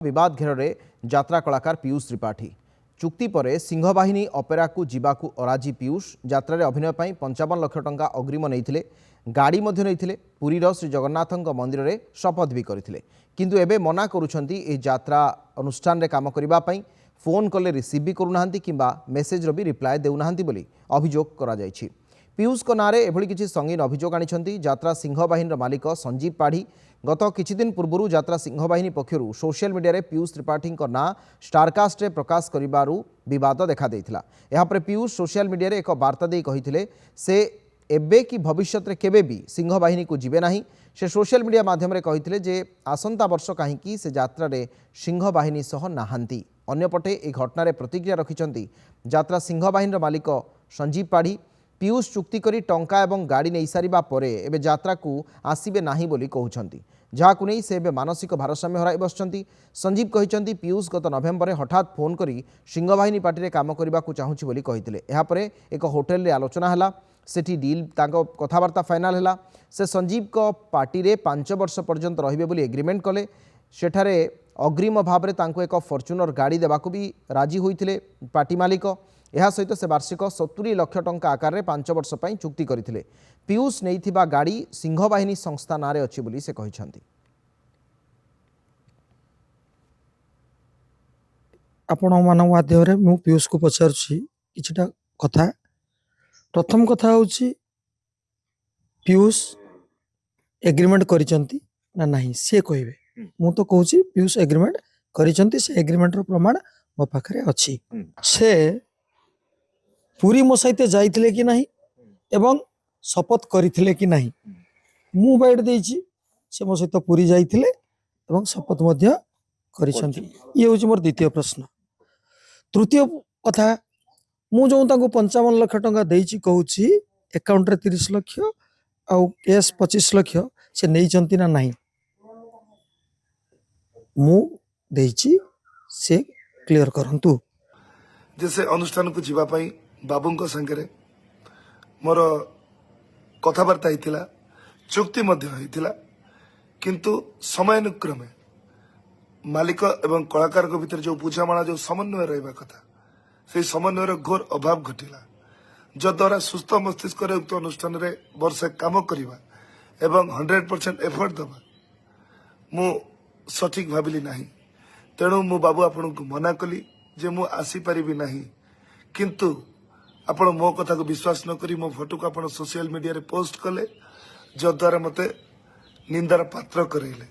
विवाद घेर यात्रा कलाकार पीयूष त्रिपाठी चुक्ति पर सिंहबाहिनी अपेरा को जीवाकू अराजी पीयूष यात्रा अभिनय पर 55 लाख टंका अग्रिम नहीं गाड़ी नहीं पुरीर श्री जगन्नाथ मंदिर में शपथ भी करते किंतु एबे मना करुछंती यात्रा अनुष्ठान रे काम करने फोन कले रिसीव भी करूना किंबा मेसेज भी रिप्लाय देउना बोली अभियोग करा जायछि। पीयूष को नारे एभली किछि संगीन अभियोग आनिछंती यात्रा सिंहबाहिनी मालिक संजीव पाढ़ी। गत किछि दिन पूर्व यात्रा सिंहबाहिनी पक्षरु सोशल मीडिया रे पीयूष त्रिपाठी ना स्टारकास्ट रे प्रकाश करिबारु विवाद देखा देइथिला। एहा परे पीयूष सोशल मीडिया रे एक वार्ता देई कहिथिले से एबे कि भविष्य रे केबे भी सिंहबाहिनी को जिबे नाही। से सोशल मीडिया माध्यम रे कहिथिले जे आसंता वर्ष काहेकि से यात्रा रे सिंहबाहिनी सह नाहांती। अन्यपटे ए घटना रे प्रतिक्रिया रखिछंती यात्रा सिंहबाहिनी मालिक संजीव पाढ़ी। पीयूष चुक्ति करी टंका एवं गाड़ी नहीं सारिबा परे एबे यात्रा को आसीबे नाही बोली कहउछंती, जहाकु नहीं से एबे मानसिक भारसाम्य हराई बसचंती। संजीव कहिचंती पीयूष गत नवेम्बर हठात फोन करी सिंहबाहिनी पार्टी रे काम करबा को चाहूछि बोली कहिथिले। एहा परे एक होटल रे आलोचना हला, सेठी डील तांको कथावार्ता फाइनल हला। से संजीव को पार्टी रे 5 वर्ष पर्यंत रहिबे बोली एग्रीमेंट कले। सेठारे अग्रिम भाव में तांको एक फॉर्च्यूनर गाड़ी देवाकू भी राजी होइथिले पार्टी मालिक। यह सहित से वार्षिक 70 लाख टंका आकार में 5 वर्ष पर चुक्ति करथिले। पीयूष नैथिबा गाड़ी सिंहबाहिनी संस्था नारे अछि बोली से कहिछंती। आपण मान माध्यम मु पीयूष को पचारुछि किछटा कथा। प्रथम कथा होछि पीयूष एग्रीमेंट करिसंती ना नहीं से कहबे। मु तो कहूछि पीयूष एग्रीमेंट करिसंती, से एग्रीमेंट रो प्रमाण मो पाखरे अछि। से पूरी मो सहित जाइथिले कि नहीं एवं शपथ करिथिले कि नहीं मु बाइट देइछि। से मो सहित पूरी जाइथिले एवं शपथ मध्य करिसंती। ये होछि मोर द्वितीय प्रश्न। तृतीय कथा मु जो तांको 55 लाख टंका देइछि कहूछि अकाउंट रे 30 लाख आउ कैश 25 लाख से नैचंती ना नहीं मु देइछि से क्लियर करंतु। जैसे अनुष्ठान को जीवा पाई बाबू संगे मोर कथबार्ता होता चुक्ति होता किंतु समयानुक्रमे मालिक एवं कलाकार भीतर जो बुझामणा जो समन्वय रहा कथा से समन्वयर घोर अभाव घटिला, जद्वारा सुस्थ मस्तिष्क उक्त अनुष्ठान रे वर्षे काम करवा एवं 100% एफर्ट दबा मु सठिक भाविली नहीं। तेणु मु बाबू आपण को मना कली जे मु आसी परिबी नहीं, किंतु आपण मो कथा को विश्वास न करी मो फोटो को आपण सोशल मीडिया रे पोस्ट कले, जद्वारा मते निंदार पात्र करेले।